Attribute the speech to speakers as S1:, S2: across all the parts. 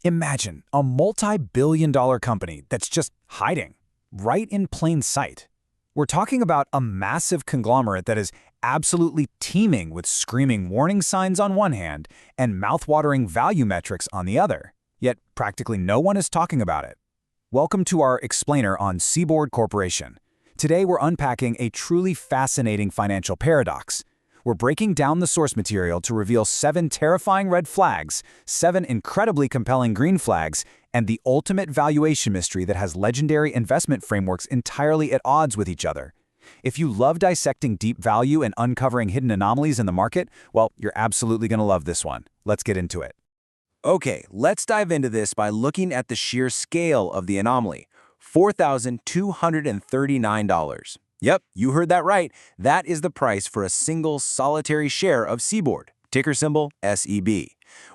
S1: Imagine a multi-billion-dollar company that's just hiding, right in plain sight. We're talking about a massive conglomerate that is absolutely teeming with screaming warning signs on one hand and mouth-watering value metrics on the other. Yet practically no one is talking about it. Welcome to our explainer on Seaboard Corporation. Today we're unpacking a truly fascinating financial paradox. We're breaking down the source material to reveal 7 terrifying red flags, 7 incredibly compelling green flags, and the ultimate valuation mystery that has legendary investment frameworks entirely at odds with each other. If you love dissecting deep value and uncovering hidden anomalies in the market, well, you're absolutely going to love this one. Let's get into it.
S2: Okay, let's dive into this by looking at the sheer scale of the anomaly. $4,239. Yep, you heard that right. That is the price for a single solitary share of Seaboard, ticker symbol SEB.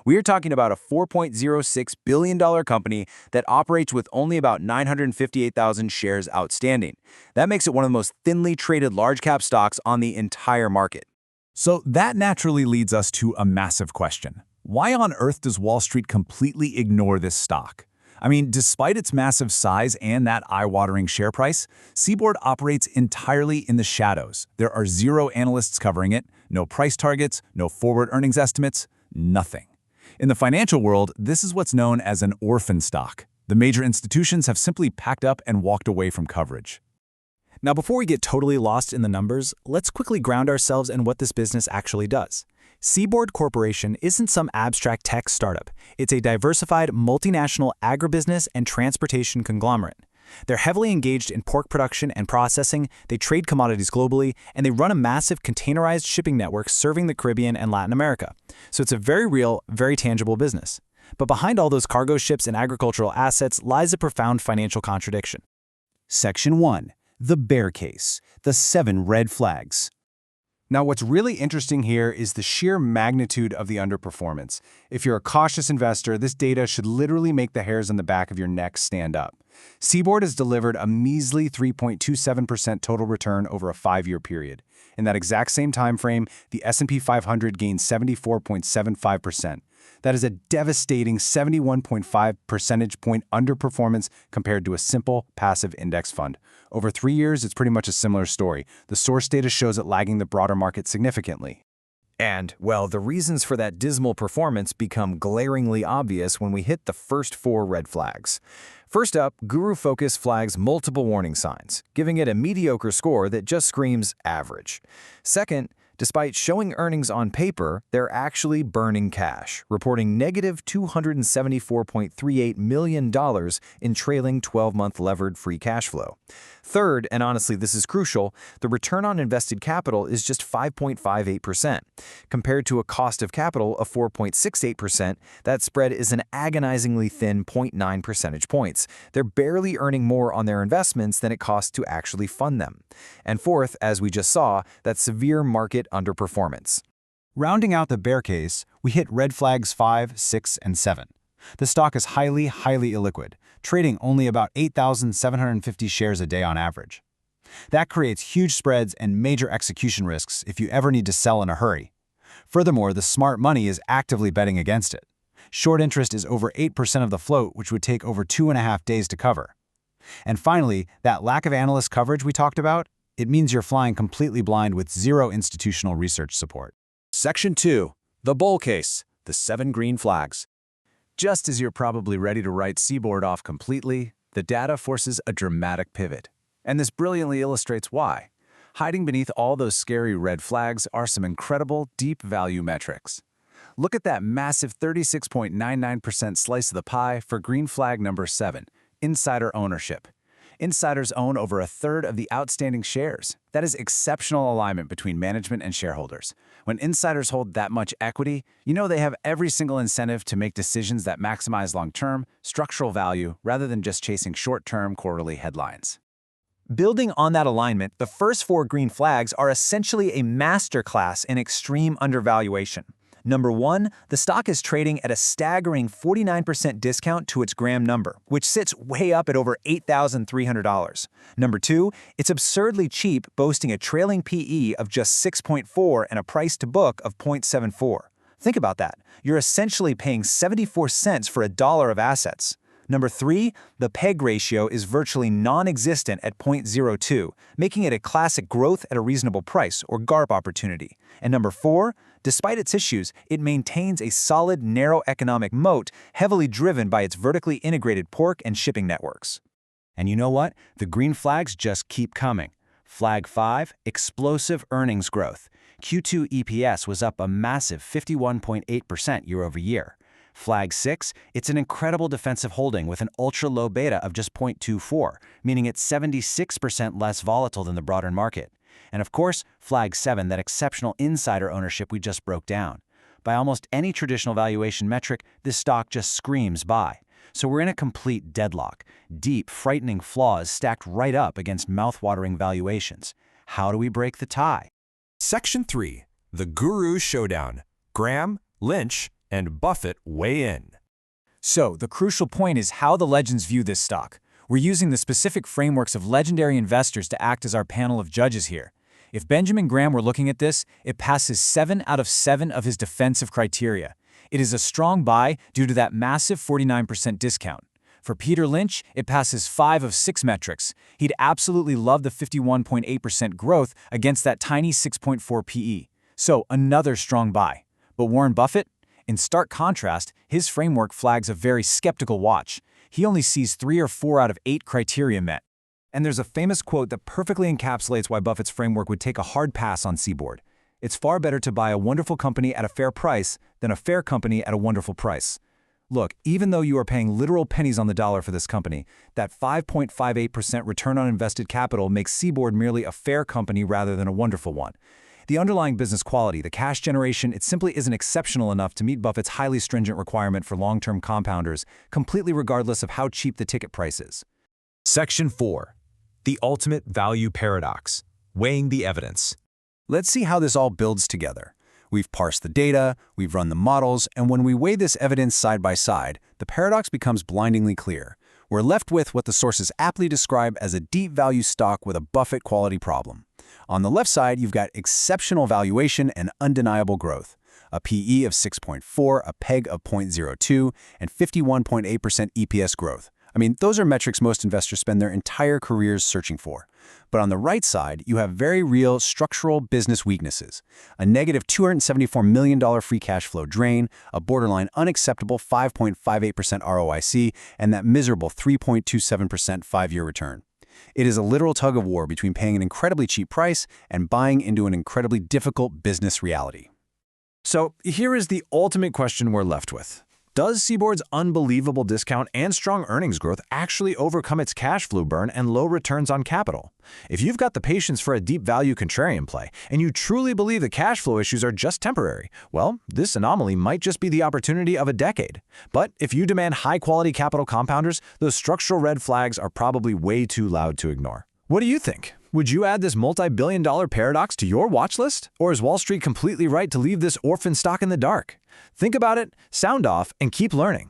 S2: We are talking about a $4.06 billion company that operates with only about 958,000 shares outstanding. That makes it one of the most thinly traded large-cap stocks on the entire market.
S1: So that naturally leads us to a massive question. Why on earth does Wall Street completely ignore this stock? I mean, despite its massive size and that eye-watering share price, Seaboard operates entirely in the shadows. There are 0 analysts covering it, no price targets, no forward earnings estimates, nothing. In the financial world, this is what's known as an orphan stock. The major institutions have simply packed up and walked away from coverage. Now, before we get totally lost in the numbers, let's quickly ground ourselves in what this business actually does. Seaboard Corporation isn't some abstract tech startup. It's a diversified, multinational agribusiness and transportation conglomerate. They're heavily engaged in pork production and processing, they trade commodities globally, and they run a massive containerized shipping network serving the Caribbean and Latin America. So it's a very real, very tangible business. But behind all those cargo ships and agricultural assets lies a profound financial contradiction.
S2: Section 1. The bear case. The 7 red flags. Now, what's really interesting here is the sheer magnitude of the underperformance. If you're a cautious investor, this data should literally make the hairs on the back of your neck stand up. Seaboard has delivered a measly 3.27% total return over a 5-year period. In that exact same time frame, the S&P 500 gained 74.75%. That is a devastating 71.5 percentage point underperformance compared to a simple passive index fund. Over 3 years, it's pretty much a similar story. The source data shows it lagging the broader market significantly.
S1: And, well, the reasons for that dismal performance become glaringly obvious when we hit the first 4 red flags. First up, Guru Focus flags multiple warning signs, giving it a mediocre score that just screams average. Second, despite showing earnings on paper, they're actually burning cash, reporting negative $274.38 million in trailing 12-month levered free cash flow. Third, and honestly this is crucial, the return on invested capital is just 5.58%. Compared to a cost of capital of 4.68%, that spread is an agonizingly thin 0.9 percentage points. They're barely earning more on their investments than it costs to actually fund them. And fourth, as we just saw, that severe market underperformance. Rounding out the bear case, we hit red flags 5, 6, and 7. The stock is highly illiquid, trading only about 8,750 shares a day on average. That creates huge spreads and major execution risks if you ever need to sell in a hurry. Furthermore, the smart money is actively betting against it. Short interest is over 8% of the float, which would take over 2.5 days to cover. And finally, that lack of analyst coverage we talked about, it means you're flying completely blind with 0 institutional research support.
S2: Section 2. The bull case. The 7 green flags.
S1: Just as you're probably ready to write Seaboard off completely, the data forces a dramatic pivot. And this brilliantly illustrates why. Hiding beneath all those scary red flags are some incredible deep value metrics. Look at that massive 36.99% slice of the pie for green flag number 7, insider ownership. Insiders own over 1/3 of the outstanding shares. That is exceptional alignment between management and shareholders. When insiders hold that much equity, you know they have every single incentive to make decisions that maximize long-term, structural value rather than just chasing short-term quarterly headlines. Building on that alignment, the first 4 green flags are essentially a masterclass in extreme undervaluation. Number 1, the stock is trading at a staggering 49% discount to its gram number, which sits way up at over $8,300. Number 2, it's absurdly cheap, boasting a trailing PE of just 6.4 and a price to book of 0.74.
S2: Think about that. You're essentially paying 74 cents for $1 of assets. Number 3, the PEG ratio is virtually non-existent at 0.02, making it a classic growth at a reasonable price or GARP opportunity. And number 4, despite its issues, it maintains a solid, narrow economic moat heavily driven by its vertically integrated pork and shipping networks. And you know what? The green flags just keep coming. Flag 5, explosive earnings growth. Q2 EPS was up a massive 51.8% year over year. Flag 6, it's an incredible defensive holding with an ultra-low beta of just 0.24, meaning it's 76% less volatile than the broader market. And of course, Flag 7, that exceptional insider ownership we just broke down. By almost any traditional valuation metric, this stock just screams buy. So we're in a complete deadlock. Deep, frightening flaws stacked right up against mouth-watering valuations. How do we break the tie?
S3: Section 3. The Guru Showdown. Graham, Lynch, and Buffett weigh in.
S1: So, the crucial point is how the legends view this stock. We're using the specific frameworks of legendary investors to act as our panel of judges here. If Benjamin Graham were looking at this, it passes 7 out of 7 of his defensive criteria. It is a strong buy due to that massive 49% discount. For Peter Lynch, it passes 5 of 6 metrics. He'd absolutely love the 51.8% growth against that tiny 6.4 PE. So, another strong buy. But Warren Buffett? In stark contrast, his framework flags a very skeptical watch. He only sees 3 or 4 out of 8 criteria met. And there's a famous quote that perfectly encapsulates why Buffett's framework would take a hard pass on Seaboard. It's far better to buy a wonderful company at a fair price than a fair company at a wonderful price. Look, even though you are paying literal pennies on the dollar for this company, that 5.58% return on invested capital makes Seaboard merely a fair company rather than a wonderful one. The underlying business quality, the cash generation, it simply isn't exceptional enough to meet Buffett's highly stringent requirement for long-term compounders, completely regardless of how cheap the ticket price is.
S3: Section 4. The Ultimate Value Paradox. Weighing the evidence.
S2: Let's see how this all builds together. We've parsed the data, we've run the models, and when we weigh this evidence side by side, the paradox becomes blindingly clear. We're left with what the sources aptly describe as a deep value stock with a Buffett quality problem. On the left side, you've got exceptional valuation and undeniable growth. A PE of 6.4, a PEG of 0.02, and 51.8% EPS growth. I mean, those are metrics most investors spend their entire careers searching for. But on the right side, you have very real structural business weaknesses. A negative $274 million free cash flow drain, a borderline unacceptable 5.58% ROIC, and that miserable 3.27% 5-year return. It is a literal tug of war between paying an incredibly cheap price and buying into an incredibly difficult business reality.
S1: So here is the ultimate question we're left with. Does Seaboard's unbelievable discount and strong earnings growth actually overcome its cash flow burn and low returns on capital? If you've got the patience for a deep value contrarian play, and you truly believe the cash flow issues are just temporary, well, this anomaly might just be the opportunity of a decade. But if you demand high-quality capital compounders, those structural red flags are probably way too loud to ignore. What do you think? Would you add this multi-billion-dollar paradox to your watch list? Or is Wall Street completely right to leave this orphan stock in the dark? Think about it, sound off, and keep learning.